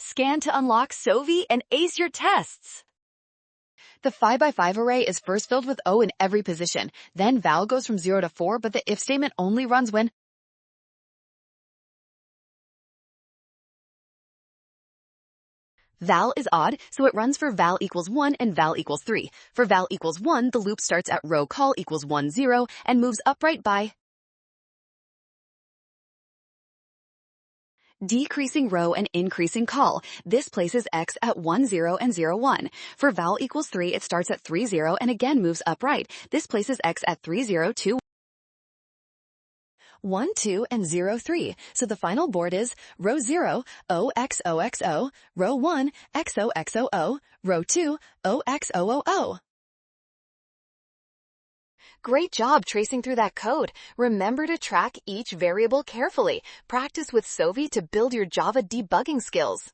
Scan to unlock Sovi and ace your tests. The 5x5 array is first filled with O in every position. Then val goes from 0 to 4, but the if statement only runs when val is odd, so it runs for val equals 1 and val equals 3. For val equals 1, the loop starts at row call equals 1, 0 and moves upright by decreasing row and increasing call. This places x at 1, 0 and 0, 1. For val equals 3, it starts at 3, 0 and again moves upright. This places x at 3, 0, 2, 1, 2, and 0, 3. So the final board is row 0, O, X, O, X, O, row 1, X, O, X, O, O, row 2, O, X, O, O, O. Great job tracing through that code. Remember to track each variable carefully. Practice with Sovi to build your Java debugging skills.